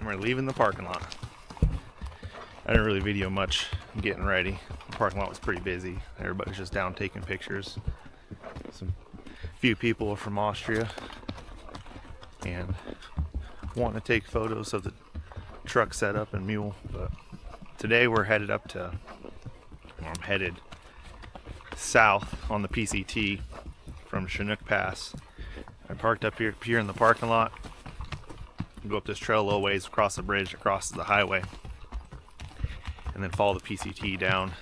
and we're leaving the parking lot. I didn't really video much getting ready. The parking lot was pretty busy. Everybody's just down taking pictures. Some few people are from Austria and wanting to take photos of the truck setup and Mule. But today we're headed up to, well, I'm headed south on the PCT from Chinook Pass. I parked up here in the parking lot. Go up this trail a little ways, across the bridge, across the highway, and then follow the PCT down.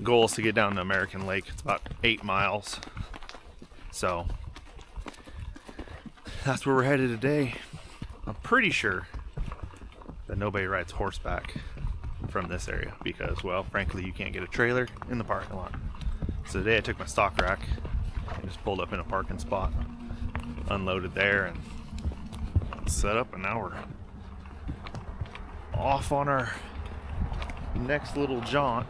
Goal is to get down to American Lake. It's about 8 miles. So that's where we're headed today. I'm pretty sure that nobody rides horseback from this area because, well, frankly, you can't get a trailer in the parking lot. So today I took my stock rack and just pulled up in a parking spot, unloaded there, and set up, and now we're off on our next little jaunt.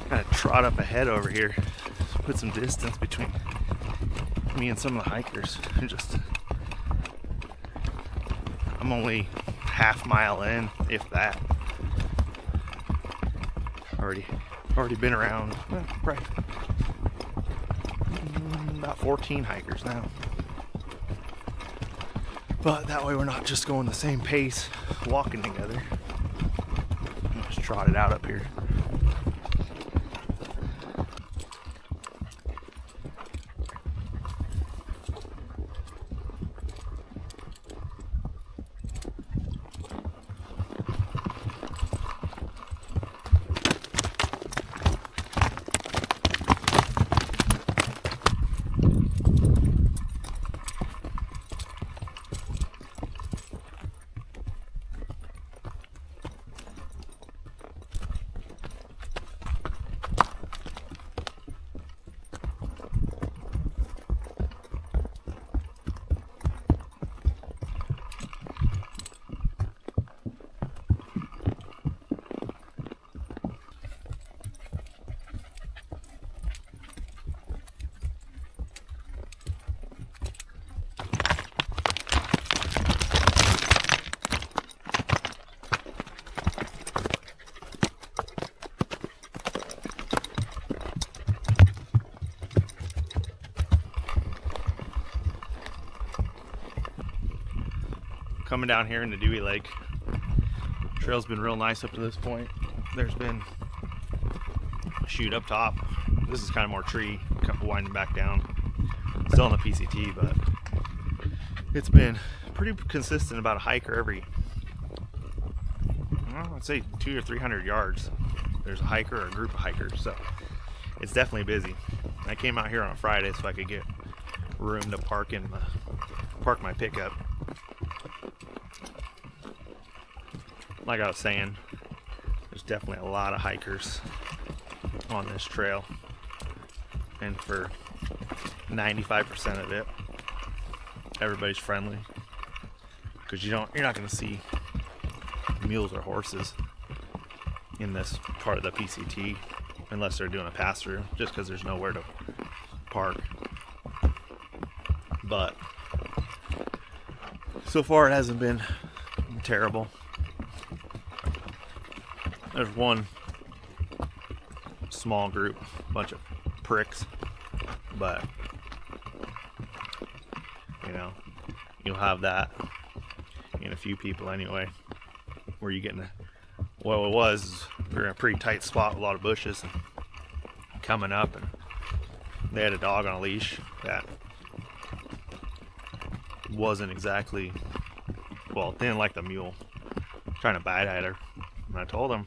Kind of trot up ahead over here, put some distance between me and some of the hikers. I'm only half-mile in, if that. Already been around, probably about 14 hikers now. But that way we're not just going the same pace, walking together. Just trot it out up here. Coming down here into Dewey Lake. Trail's been real nice up to this point. There's been a chute up top. This is kind of more tree, winding back down. Still on the PCT, but it's been pretty consistent, about a hiker every, well, I'd say 200 or 300 yards. There's a hiker or a group of hikers, so it's definitely busy. I came out here on a Friday so I could get room to park my pickup. Like I was saying, there's definitely a lot of hikers on this trail, and for 95% of it, everybody's friendly, because you're not going to see mules or horses in this part of the PCT unless they're doing a pass through, just because there's nowhere to park. But so far it hasn't been terrible. There's one small group, bunch of pricks, but you know, you'll have that in a few people anyway, where you get in well, we were in a pretty tight spot with a lot of bushes and coming up, and they had a dog on a leash that wasn't exactly, well, didn't like the mule, trying to bite at her. And I told him,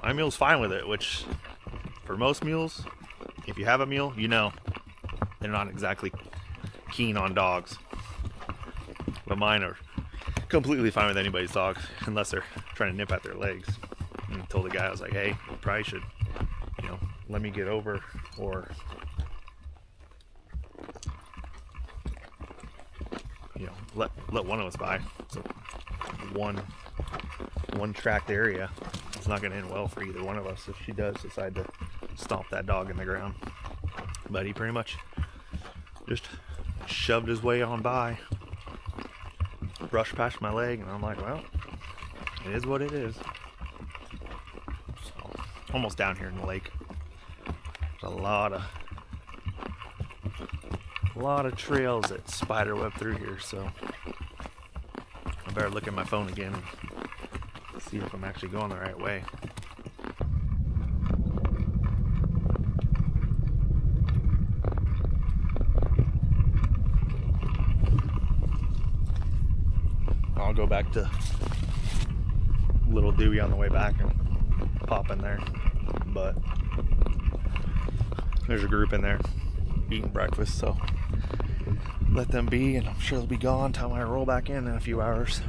my mule's fine with it, which for most mules, if you have a mule, you know they're not exactly keen on dogs. But mine are completely fine with anybody's dog, unless they're trying to nip at their legs. And I told the guy, I was like, hey, you probably should, you know, let me get over, or, you know, let one of us by. So one tracked area, it's not going to end well for either one of us if she does decide to stomp that dog in the ground. But he pretty much just shoved his way on by, brushed past my leg, and I'm like, well, it is what it is. So, almost down here in the lake. There's a lot of trails that spiderweb through here, so I better look at my phone again and see if I'm actually going the right way. I'll go back to Little Dewey on the way back and pop in there, but there's a group in there eating breakfast, so let them be, and I'm sure they'll be gone time I roll back in a few hours.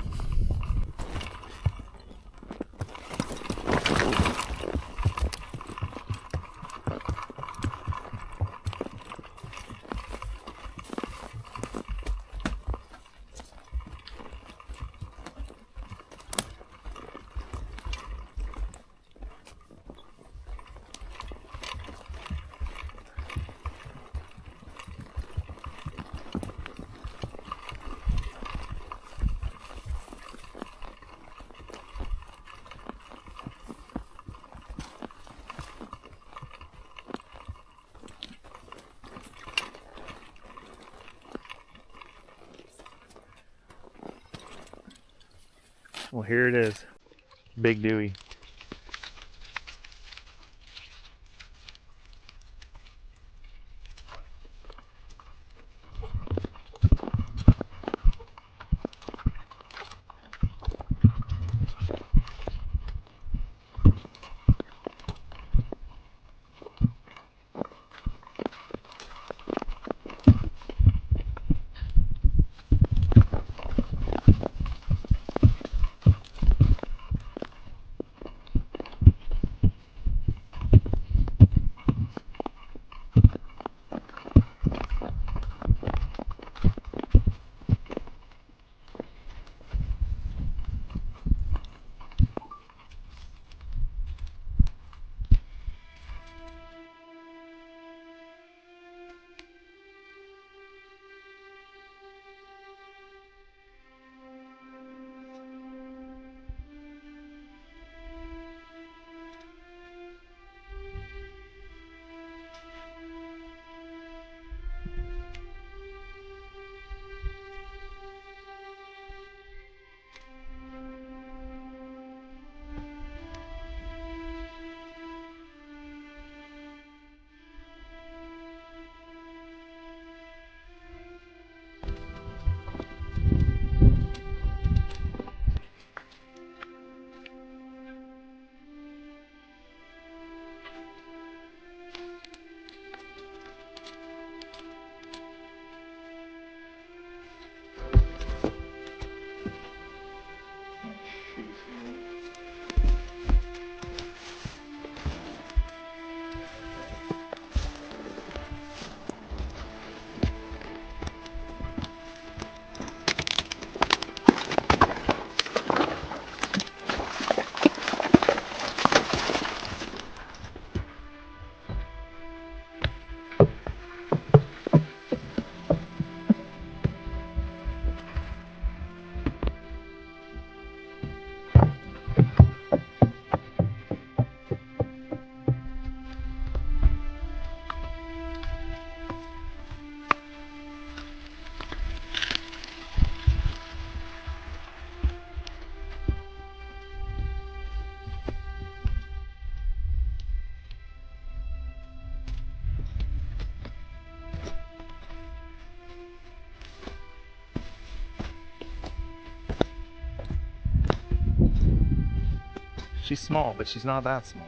Well, here it is, Big Dewey. She's small, but she's not that small.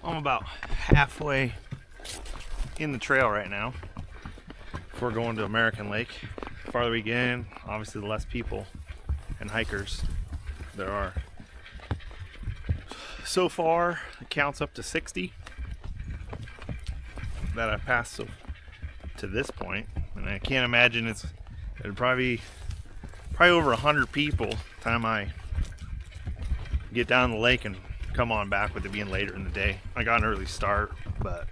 I'm about halfway in the trail right now before going to American Lake. The farther we get in, obviously the less people and hikers there are. So far, it counts up to 60 that I've passed to this point, and I can't imagine it'd probably over 100 people by the time I get down the lake and come on back, with it being later in the day. I got an early start, but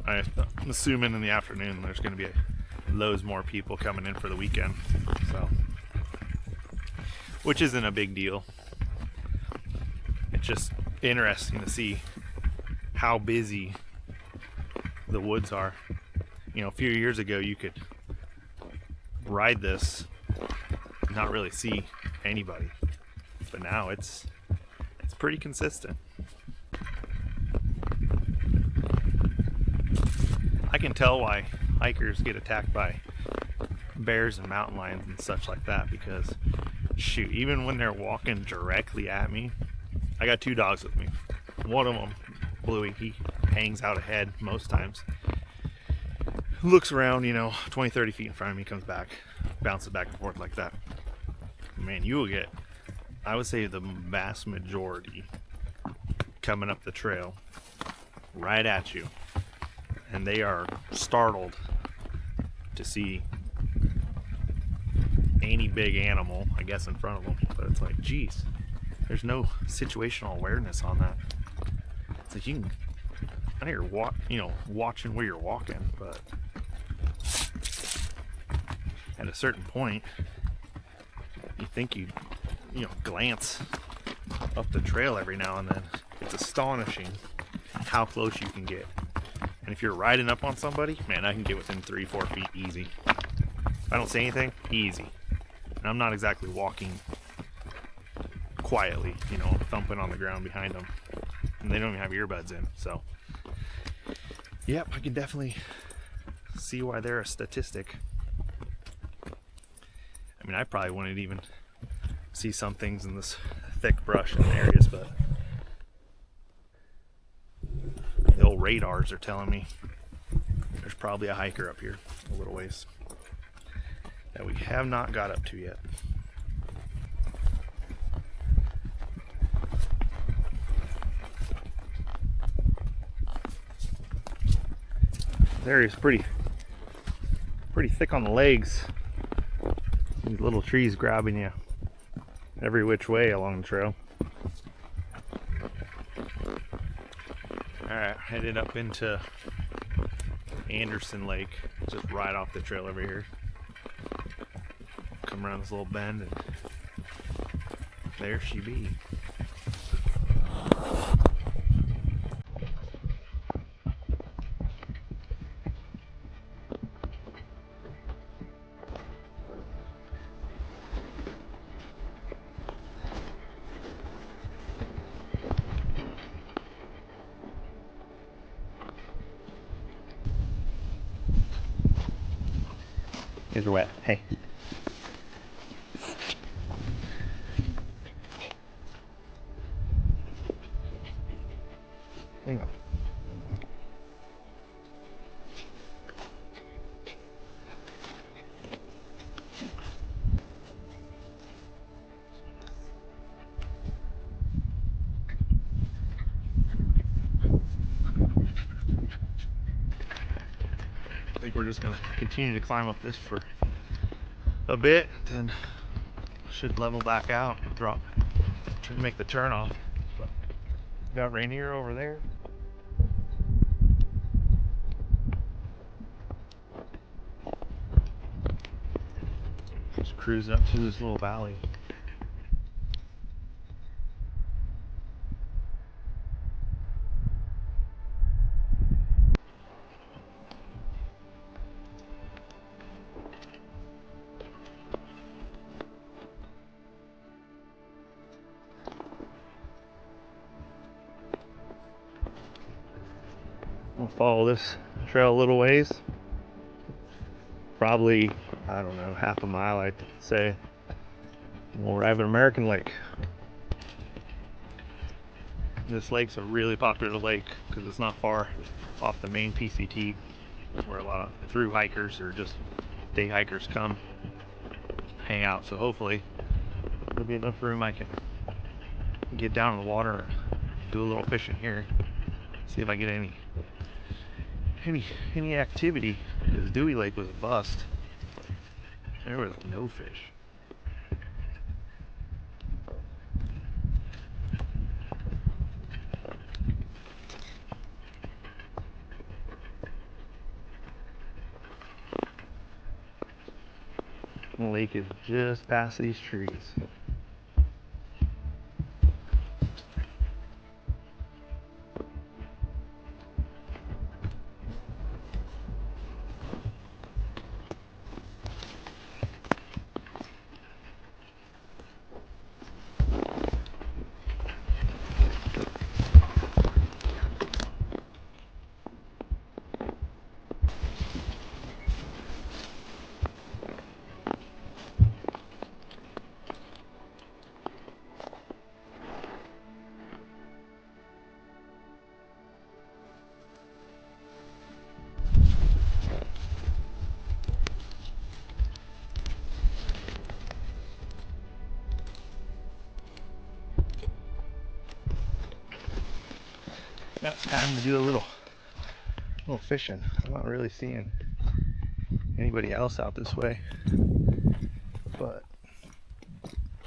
I'm assuming in the afternoon there's going to be loads more people coming in for the weekend, so, which isn't a big deal. It's just interesting to see how busy the woods are. You know, a few years ago you could ride this and not really see anybody, but now it's pretty consistent. I can tell why hikers get attacked by bears and mountain lions and such like that, because shoot, even when they're walking directly at me, I got 2 dogs with me. One of them, Bluey, he hangs out ahead most times, looks around, 20-30 feet in front of me, comes back, bounces back and forth like that. Man, you will get, I would say, the vast majority coming up the trail right at you, and they are startled to see any big animal, I guess, in front of them. But it's like, geez, there's no situational awareness on that. It's like, I know you're watching where you're walking, but at a certain point, you think you glance up the trail every now and then. It's astonishing how close you can get. And if you're riding up on somebody, man, I can get within 3-4 feet easy. If I don't say anything, easy. And I'm not exactly walking quietly, thumping on the ground behind them. And they don't even have earbuds in, so. Yep, I can definitely see why they're a statistic. I mean, I probably wouldn't even see some things in this thick brush in areas, but the old radars are telling me there's probably a hiker up here a little ways that we have not got up to yet. This area's pretty thick on the legs. These little trees grabbing you every which way along the trail. Alright, headed up into Anderson Lake, just right off the trail over here. Come around this little bend, and there she be. These are wet. Hey. Hang on. think we're just gonna continue to climb up this for a bit, then should level back out, drop, try to make the turn off. But got Rainier over there. Just cruising up through this little valley. We'll follow this trail a little ways. Probably, I don't know, half a mile I'd say. We'll arrive at American Lake. This lake's a really popular lake because it's not far off the main PCT, where a lot of through hikers or just day hikers come hang out. So hopefully there'll be enough room I can get down in the water and do a little fishing here. See if I get any activity, because Dewey Lake was a bust. There was no fish. The lake is just past these trees. Now it's time to do a little fishing. I'm not really seeing anybody else out this way, but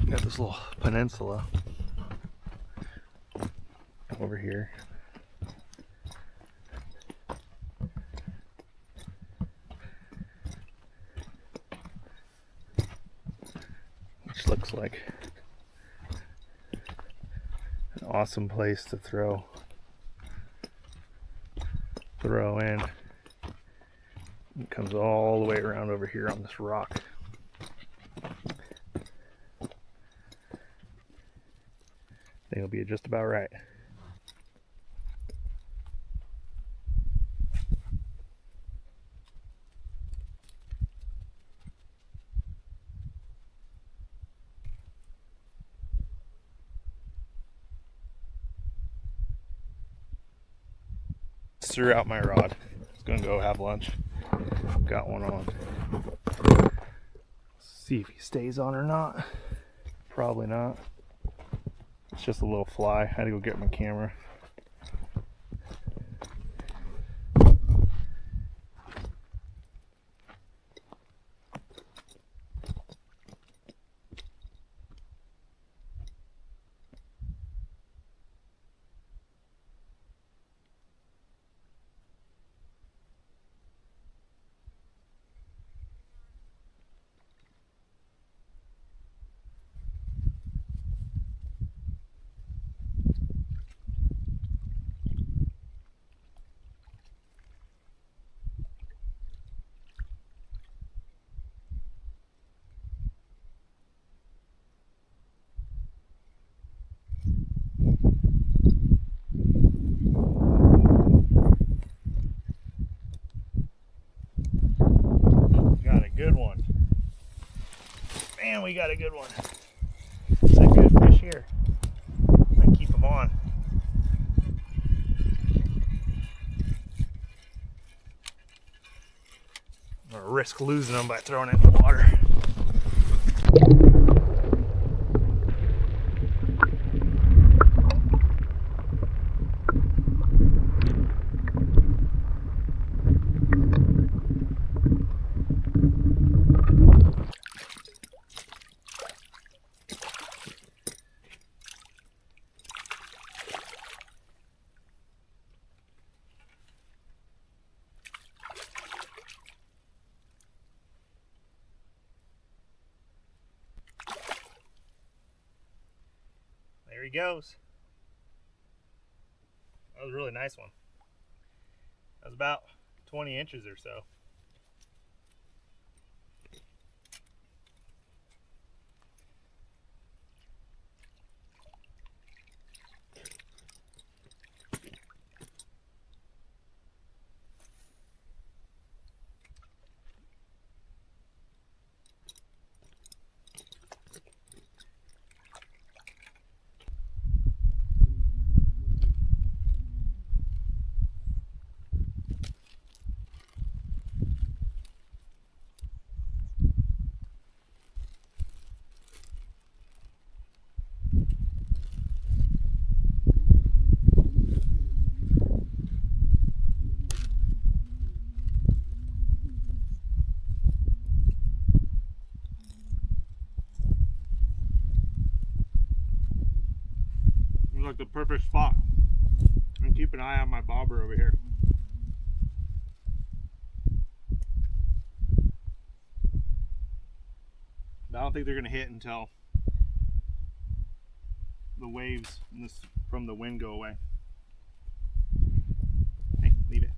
got this little peninsula over here. Which looks like an awesome place to throw in. It comes all the way around over here on this rock. I think it'll be just about right. Threw out my rod. I was gonna go have lunch. Got one on. See if he stays on or not. Probably not. It's just a little fly. I had to go get my camera. Good one. Man, we got a good one. It's a good fish here. I keep them on. I'm gonna risk losing them by throwing it in the water. he goes. That was a really nice one. That was about 20 inches or so. Like the perfect spot. And keep an eye on my bobber over here. But I don't think they're gonna hit until the waves from the wind go away. Hey, leave it.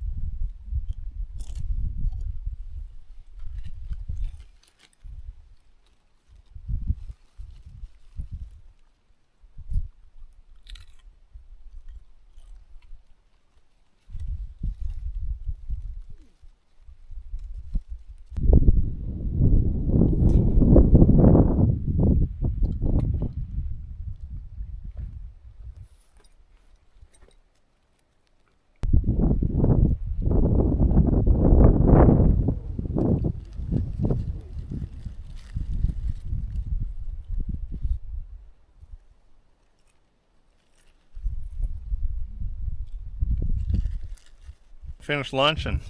Finished lunch and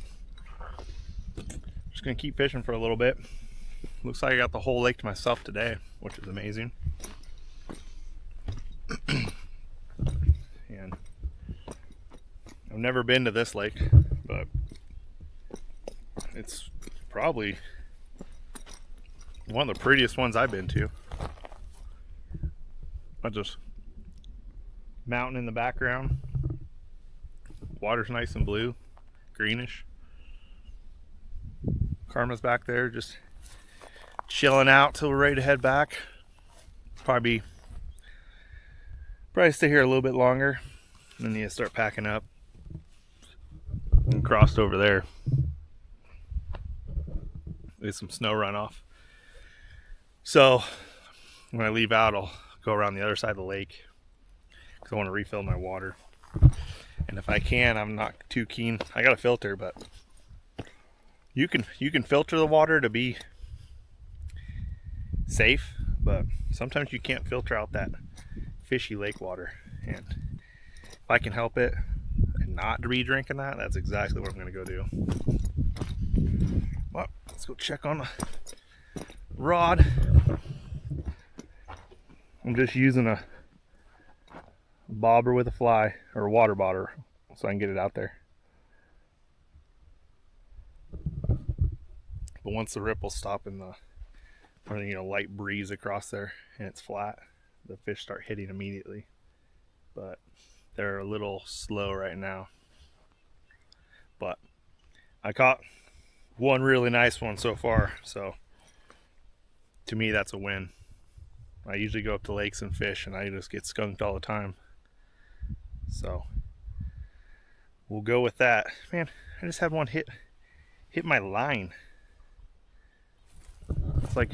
just gonna keep fishing for a little bit. Looks like I got the whole lake to myself today, which is amazing. And I've never been to this lake, but it's probably one of the prettiest ones I've been to. I just mountain in the background, water's nice and blue, greenish. Karma's back there just chilling out till we're ready to head back. Probably stay here a little bit longer, and then need to start packing up and crossed over there. There's some snow runoff. So when I leave out, I'll go around the other side of the lake because I want to refill my water. And if I can, I'm not too keen. I got a filter, but you can filter the water to be safe, but sometimes you can't filter out that fishy lake water. And if I can help it and not be drinking that, that's exactly what I'm gonna go do. Well, let's go check on the rod. I'm just using a bobber with a fly, or a water bobber, so I can get it out there. But once the ripples stop in the, or light breeze across there and it's flat, the fish start hitting immediately. But they're a little slow right now. But I caught one really nice one so far, so to me that's a win. I usually go up to lakes and fish and I just get skunked all the time. So we'll go with that. Man, I just had one hit my line. It's like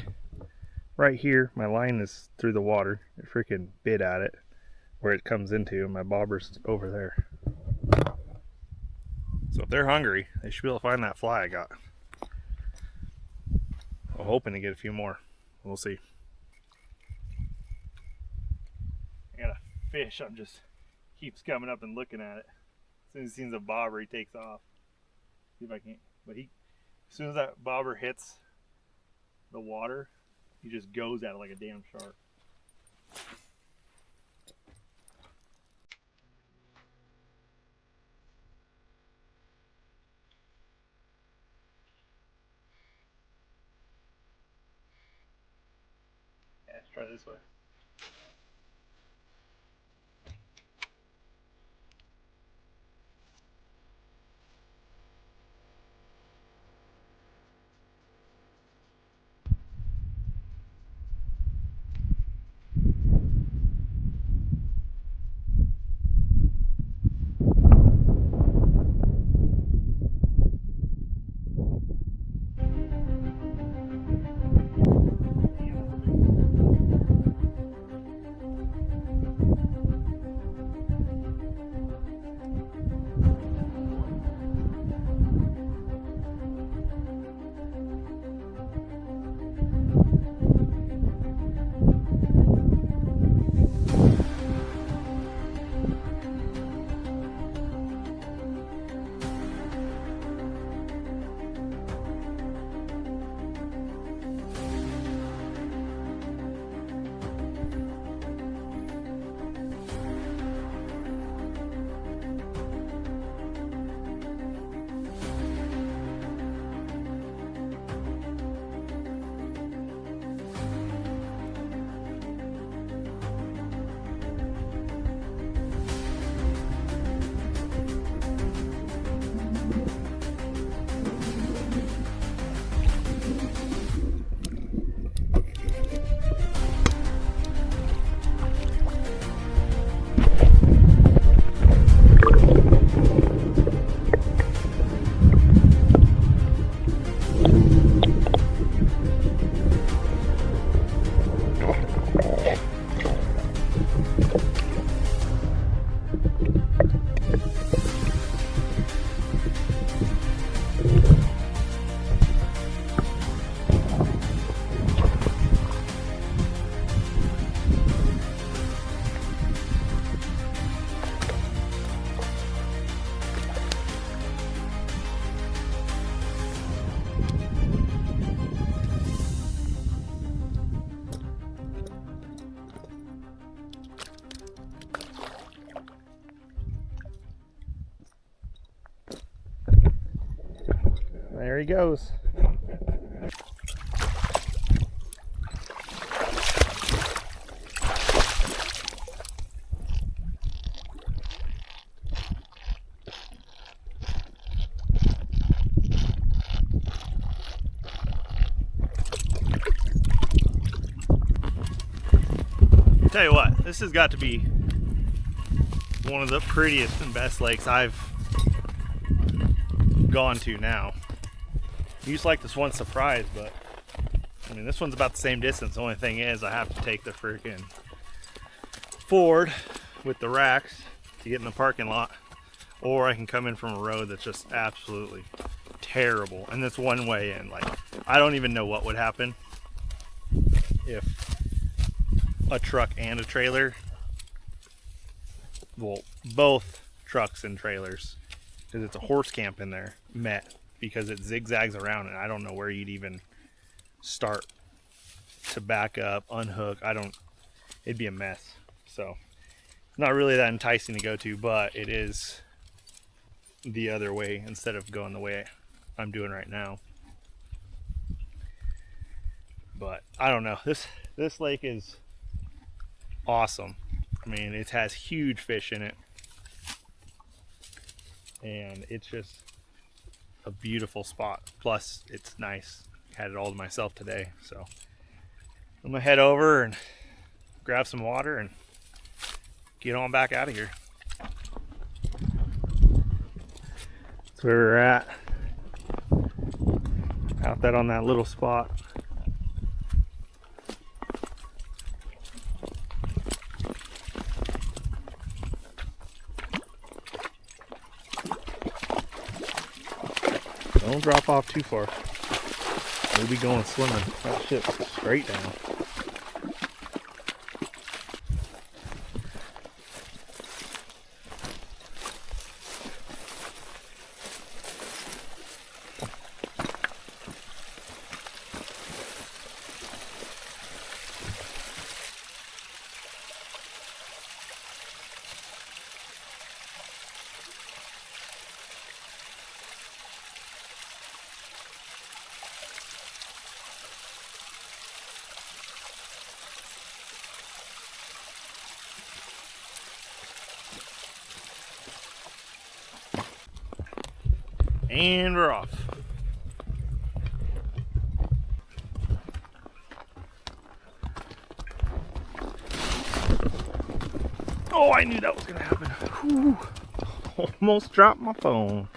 right here, my line is through the water. It freaking bit at it where it comes into, and my bobber's over there. So if they're hungry, they should be able to find that fly I got. I'm hoping to get a few more. We'll see. I got a fish, I'm just keeps coming up and looking at it. As soon as he sees a bobber, he takes off. See if I can, but as soon as that bobber hits the water, he just goes at it like a damn shark. Yeah, let's try this way. There he goes. Tell you what, this has got to be one of the prettiest and best lakes I've gone to now. I used to like this one Surprise, but I mean this one's about the same distance. The only thing is I have to take the freaking Ford with the racks to get in the parking lot, or I can come in from a road that's just absolutely terrible, and that's one way in. Like, I don't even know what would happen if a truck and a trailer, well, both trucks and trailers, because it's a horse camp in there, met, because it zigzags around and I don't know where you'd even start to back up, unhook. It'd be a mess. So not really that enticing to go to, but it is the other way instead of going the way I'm doing right now. But I don't know, this lake is awesome. I mean, it has huge fish in it, and it's just a beautiful spot. Plus it's nice. Had it all to myself today, so I'm gonna head over and grab some water and get on back out of here. That's where we're at, out that on that little spot. Don't drop off too far. We'll be going swimming. That shit's straight down. And we're off. Oh, I knew that was gonna happen. Whew. Almost dropped my phone.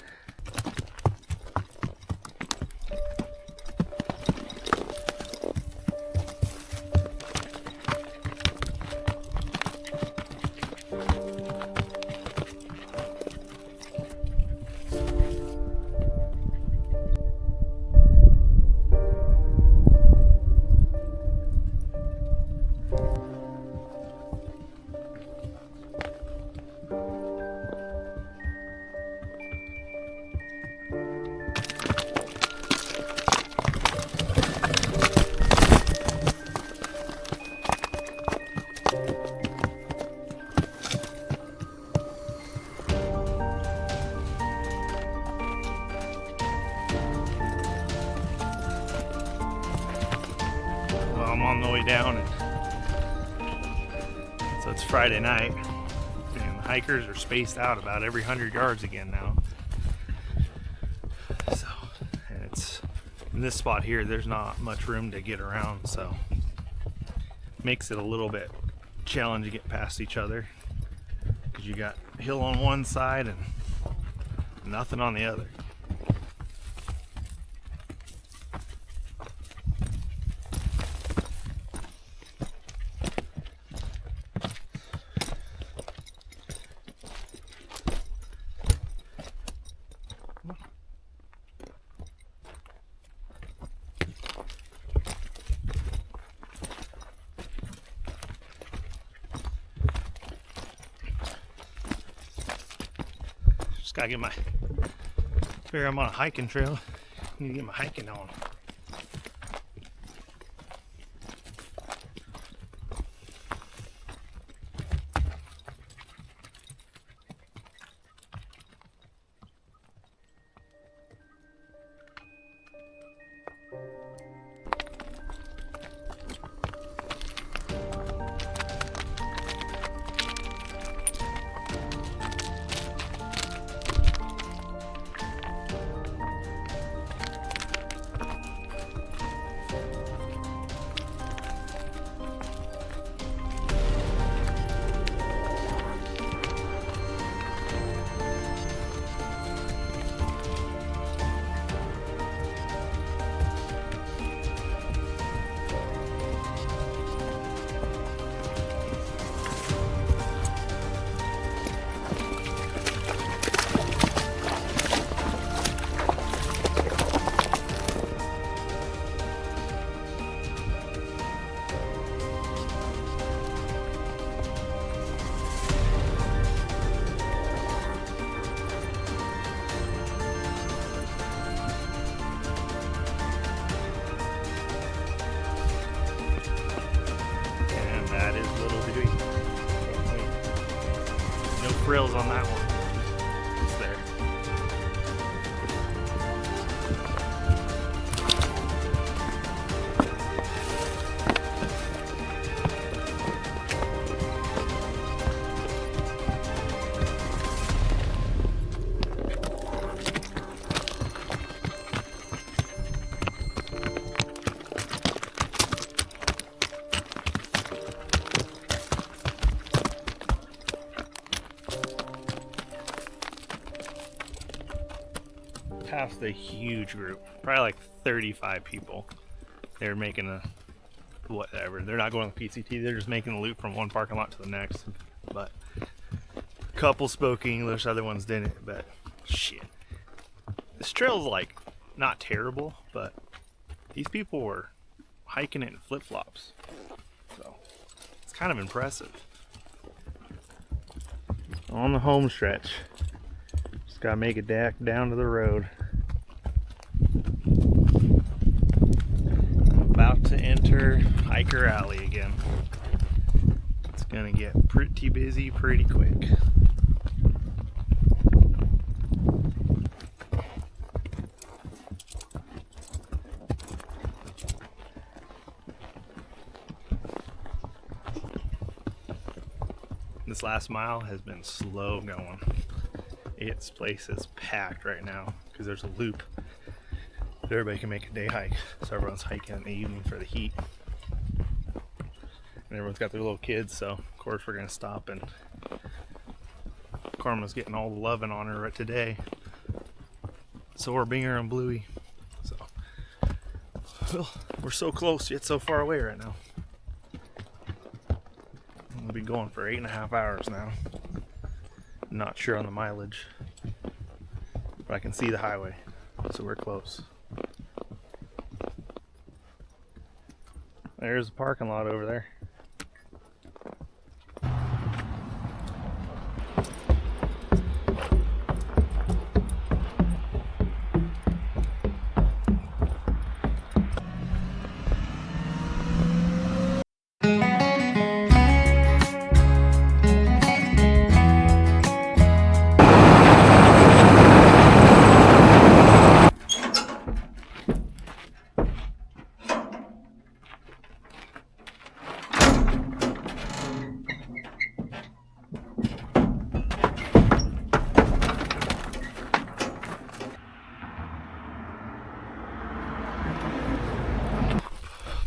I'm on the way down, and so it's Friday night, and the hikers are spaced out about every 100 yards again now. So, and it's in this spot here, there's not much room to get around, so makes it a little bit challenging to get past each other, because you got hill on one side and nothing on the other. Gotta get my, figure I'm on a hiking trail, need to get my hiking on. frills on that one. It's there. Past a huge group, probably like 35 people. They're making a whatever. They're not going to the PCT. They're just making the loop from one parking lot to the next. But a couple spoke English, other ones didn't. But shit, this trail's like not terrible, but these people were hiking it in flip-flops, so it's kind of impressive. On the home stretch. Just gotta make it back down to the road. About to enter Hiker Alley again. It's gonna get pretty busy pretty quick. This last mile has been slow going. Its place is packed right now because there's a loop that everybody can make a day hike. So everyone's hiking in the evening for the heat. And everyone's got their little kids, so of course we're gonna stop, and Karma's getting all the loving on her today. So we're Binger and Bluey. So well, we're so close yet so far away right now. We'll be going for 8.5 hours now. Not sure on the mileage, but I can see the highway, so we're close. There's a parking lot over there.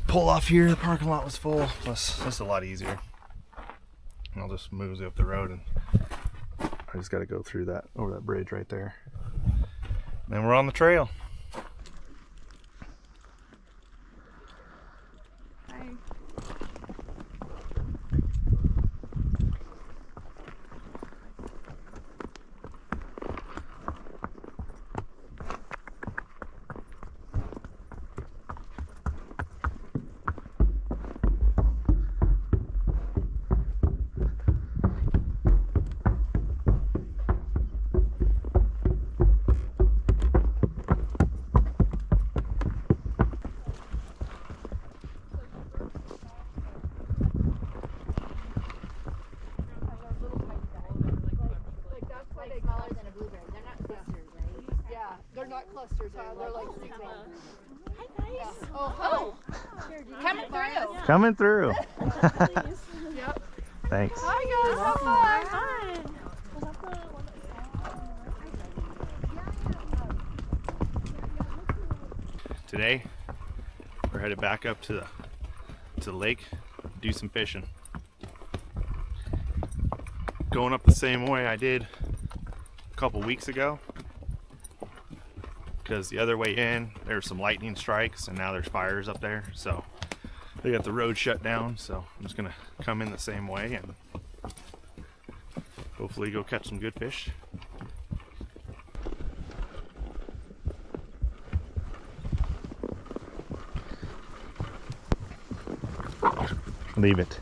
Pull off here, the parking lot was full, plus this is a lot easier. And I'll just mosey up the road, and I just got to go through that, over that bridge right there. And then we're on the trail. Hi. They're not clusters, huh? They're like single. Hi guys. Yeah. Oh, hi. Coming through. Coming through. Yep. Thanks. Hi guys. Have fun. Today, we're headed back up to the lake, do some fishing. Going up the same way I did a couple weeks ago, because the other way in there's some lightning strikes and now there's fires up there, so they got the road shut down. So I'm just gonna come in the same way and hopefully go catch some good fish. Leave it.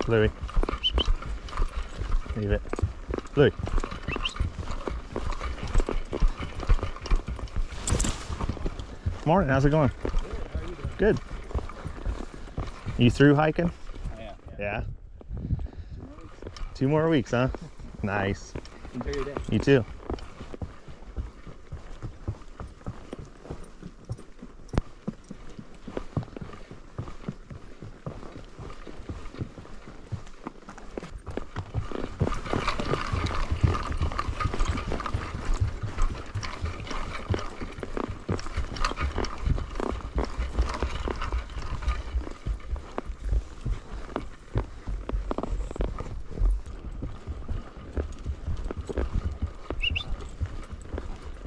Louie. Leave it. Louie. Morning, how's it going? Good. You through hiking? Yeah. 2 more weeks, huh? Nice. Enjoy your day. You too.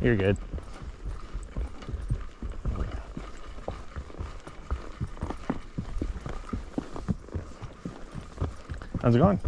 You're good. How's it going?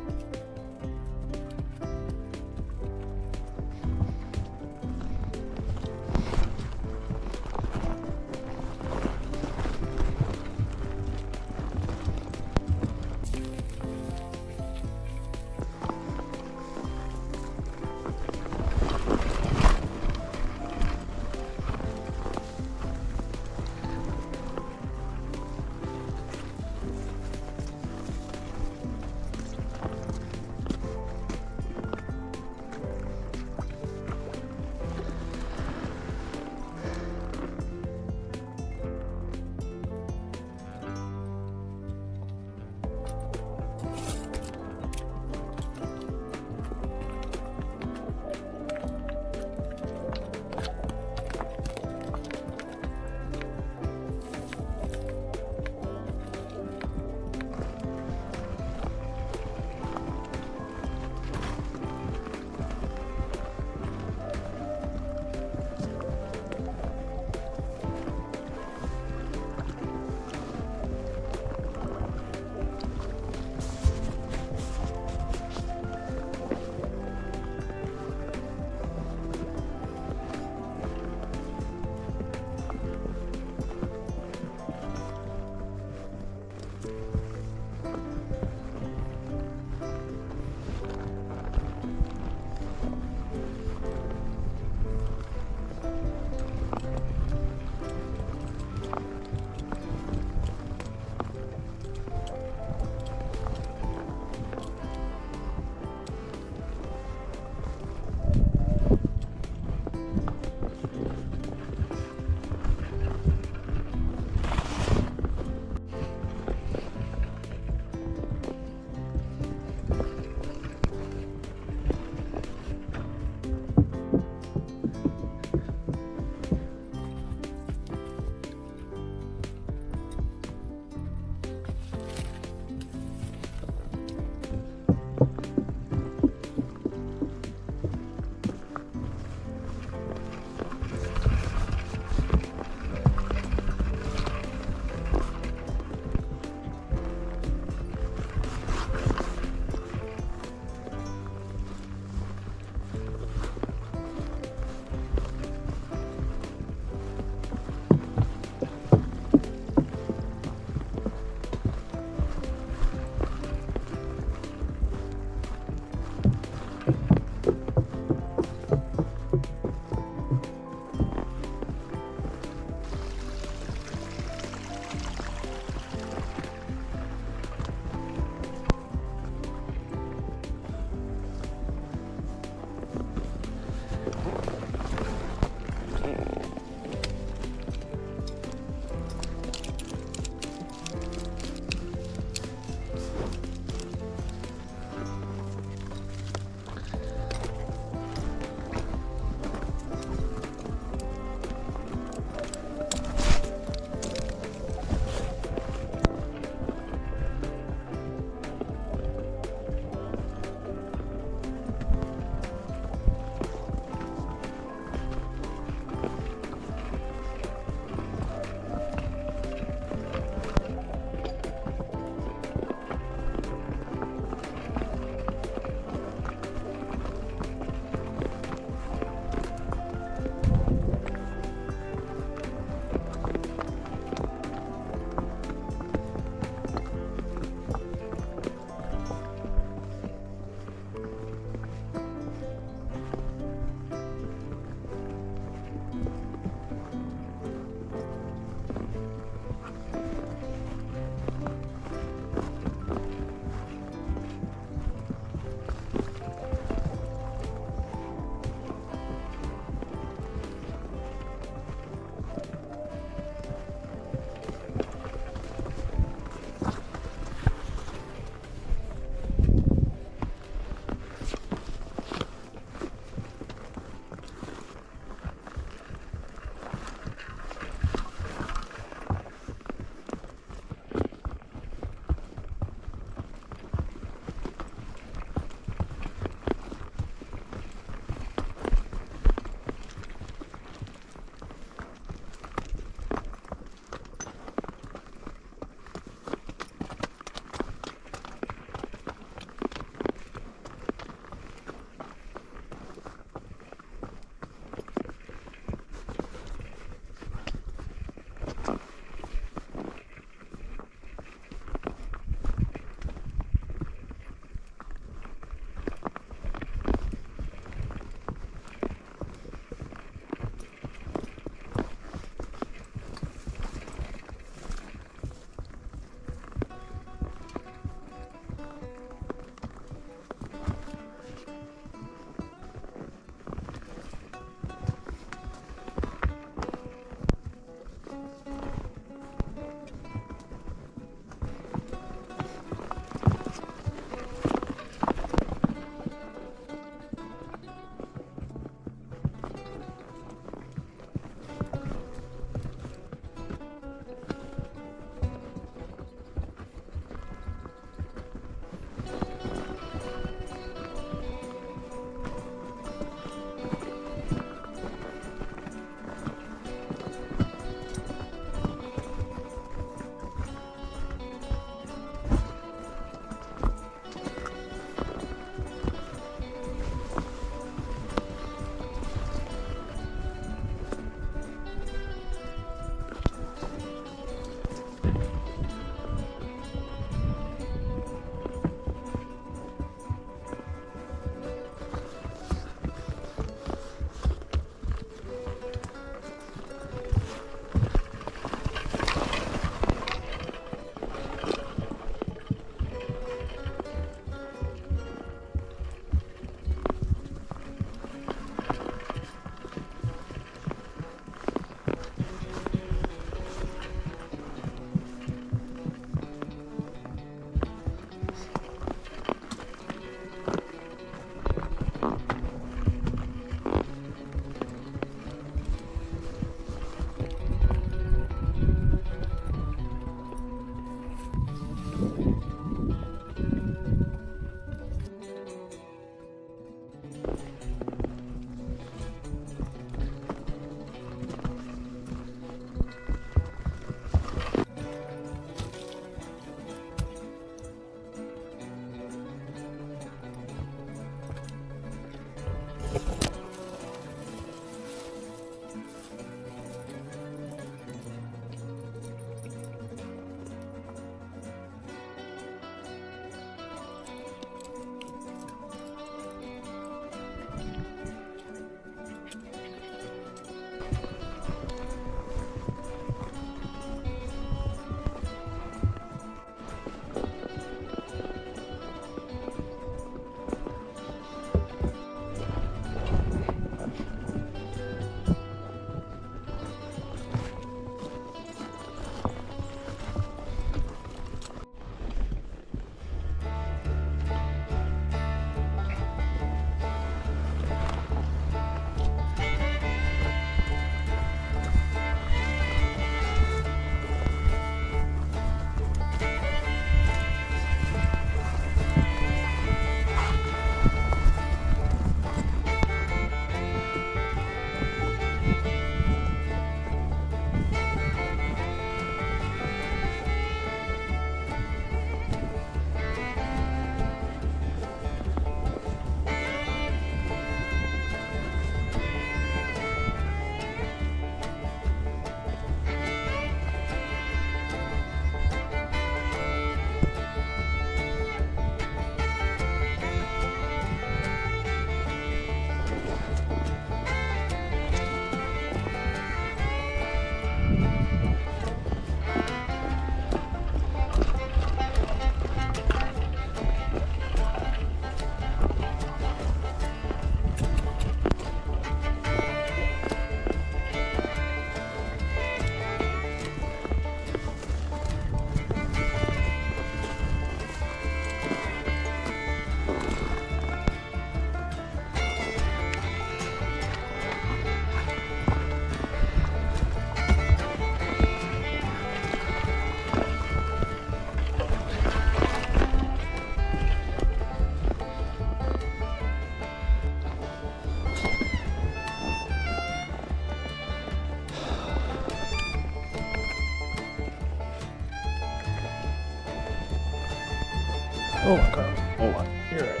Oh my god. Hold on. You're right.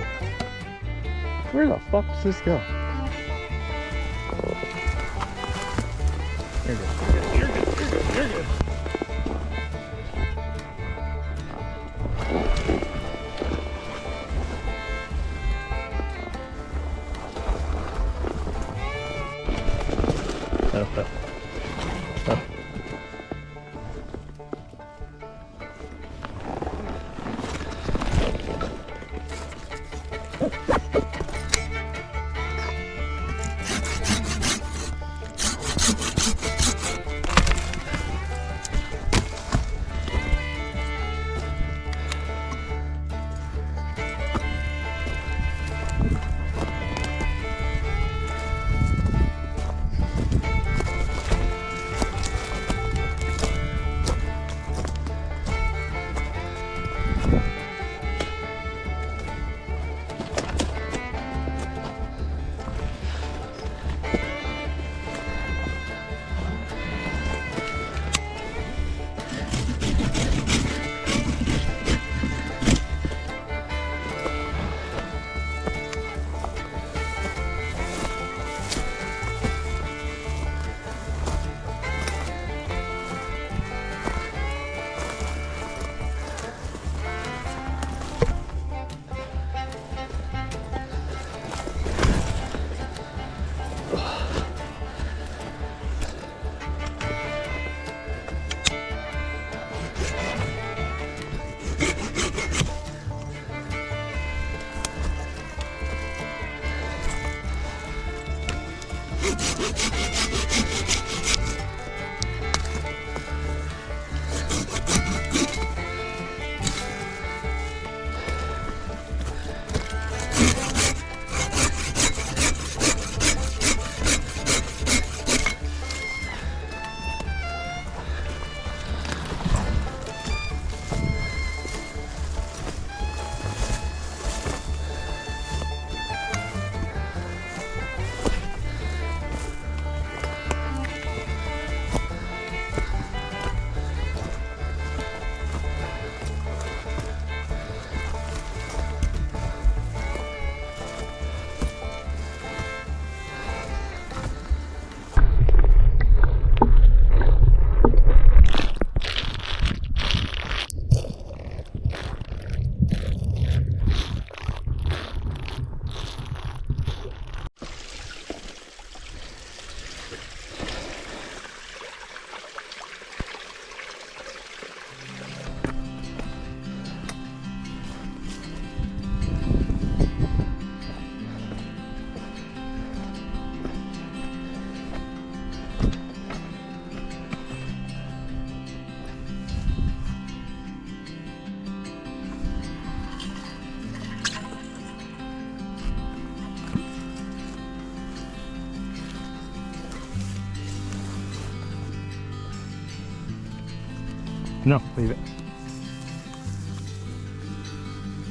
Where the fuck does this go? You're good. You're good. You're good. You're good. Oh. No, leave it.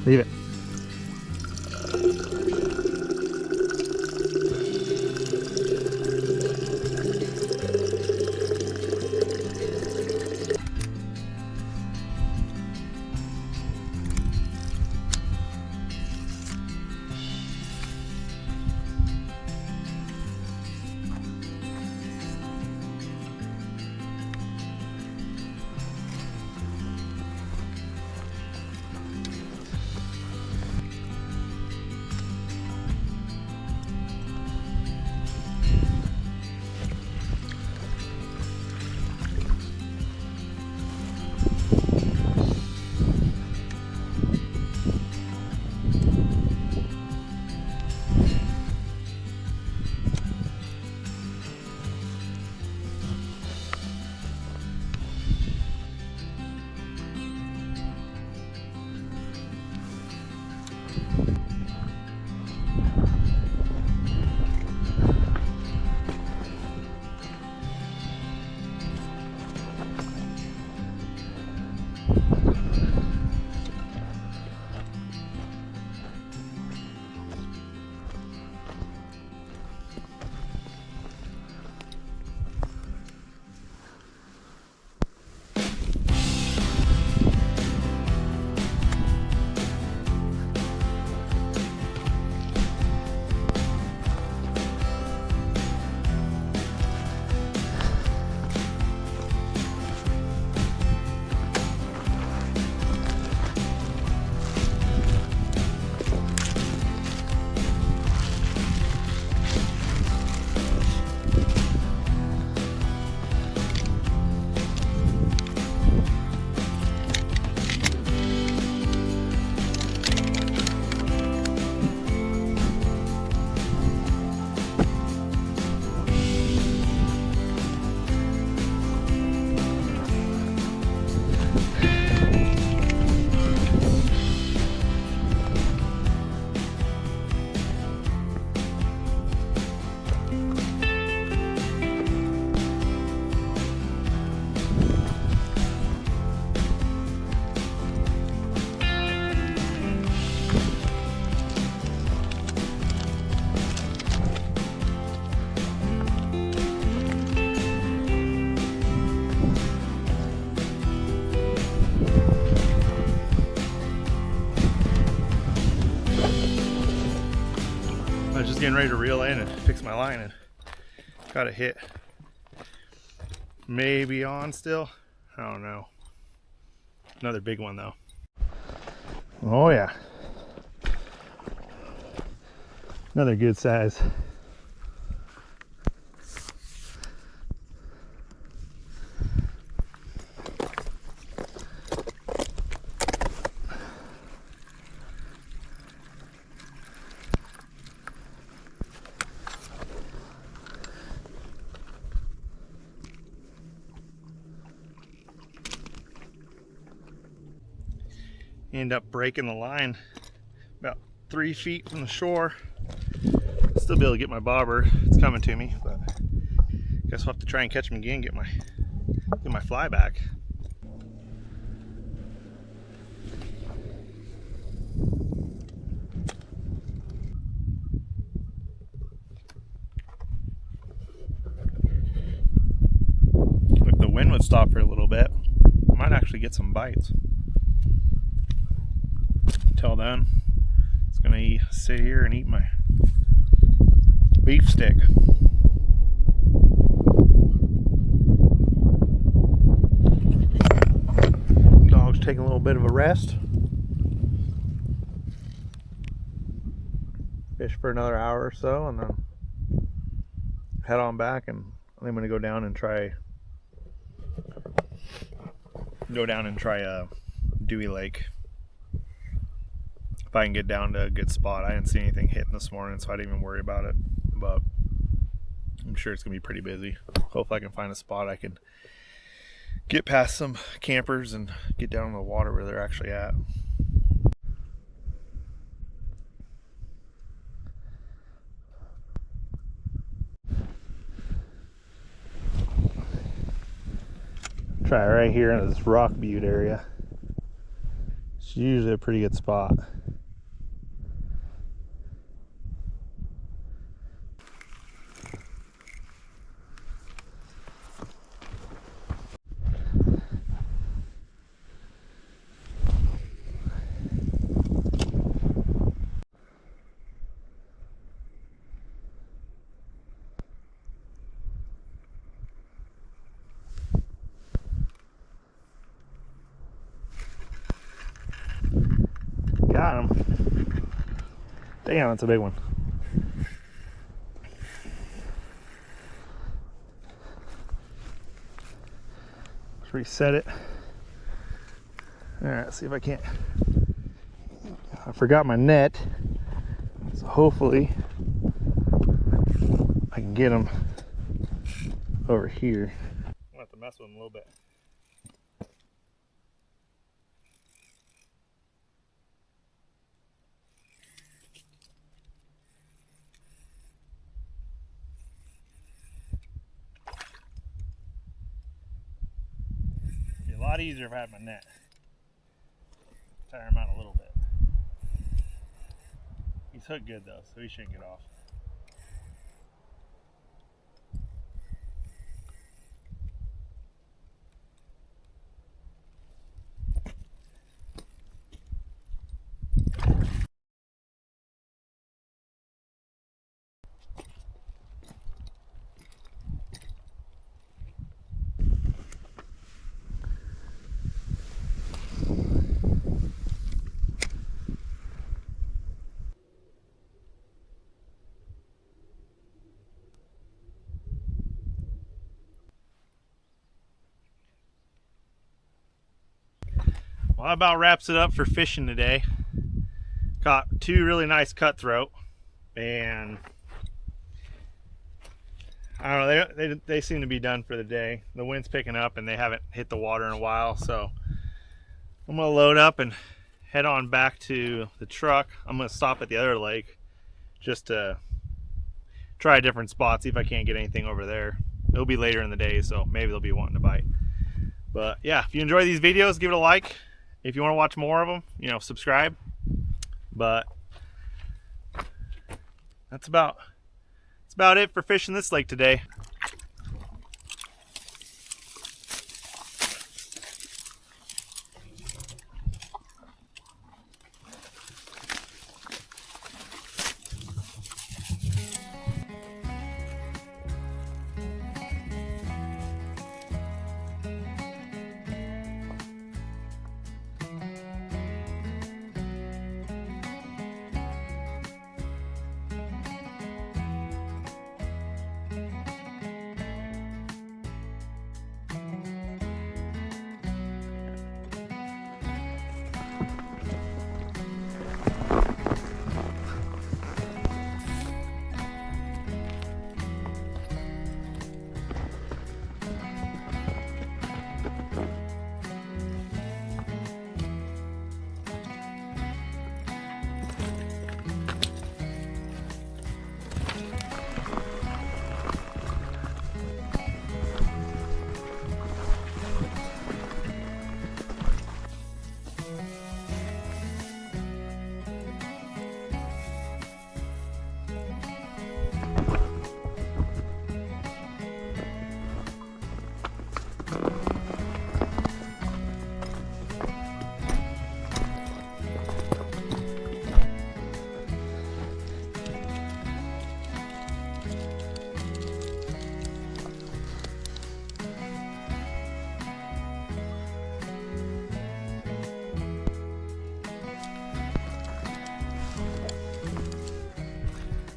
Leave it. getting ready to reel in and fix my line, and got a hit. Maybe on still. I don't know. Another big one though. Oh yeah. Another good size. End up breaking the line about 3 feet from the shore. Still be able to get my bobber. It's coming to me, but guess I'll have to try and catch him again, get my fly back. If the wind would stop for a little bit, I might actually get some bites. Until then, it's gonna sit here and eat my beef stick. Dog's taking a little bit of a rest. Fish for another hour or so, and then head on back. And I'm gonna go down and try Dewey Lake. If I can get down to a good spot. I didn't see anything hitting this morning, so I didn't even worry about it, but I'm sure it's gonna be pretty busy. Hopefully I can find a spot I can get past some campers and get down in the water where they're actually at. Try right here in this rock butte area. It's usually a pretty good spot. Got him. Damn, that's a big one. Let's reset it. Alright, see if I can't. I forgot my net, so hopefully I can get him over here. I'm gonna have to mess with him a little bit. A lot easier if I had my net. Tire him out a little bit. He's hooked good though, so he shouldn't get off. Well, that about wraps it up for fishing today. Caught 2 really nice cutthroat, and I don't know, they seem to be done for the day. The wind's picking up and they haven't hit the water in a while, so I'm gonna load up and head on back to the truck. I'm gonna stop at the other lake just to try a different spot, see if I can't get anything over there. It'll be later in the day, so maybe they'll be wanting to bite. But yeah, if you enjoy these videos, give it a like. If you want to watch more of them, you know, subscribe. But that's about it for fishing this lake today.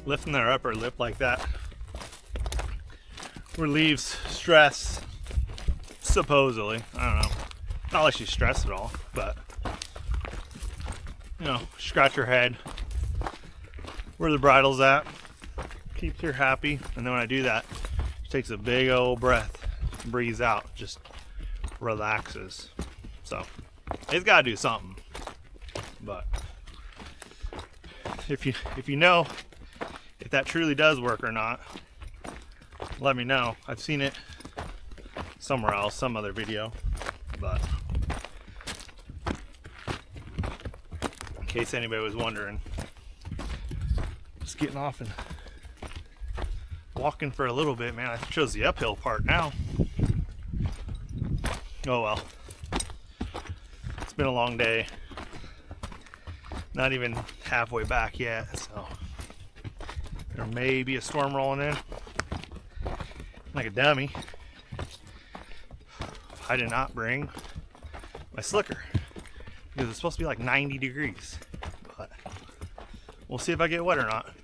lifting their upper lip like that relieves stress, supposedly. I don't know. Not like she's stressed at all, but you know, scratch her head where the bridle's at, keeps her happy. And then when I do that, she takes a big old breath, breathes out, just relaxes. So it's got to do something. But if you know if that truly does work or not, let me know. I've seen it somewhere else, some other video, but in case anybody was wondering, just getting off and walking for a little bit, man. I chose the uphill part now. Oh well, it's been a long day, not even halfway back yet, so there may be a storm rolling in like a dummy. I did not bring my slicker because it's supposed to be like 90 degrees, but we'll see if I get wet or not.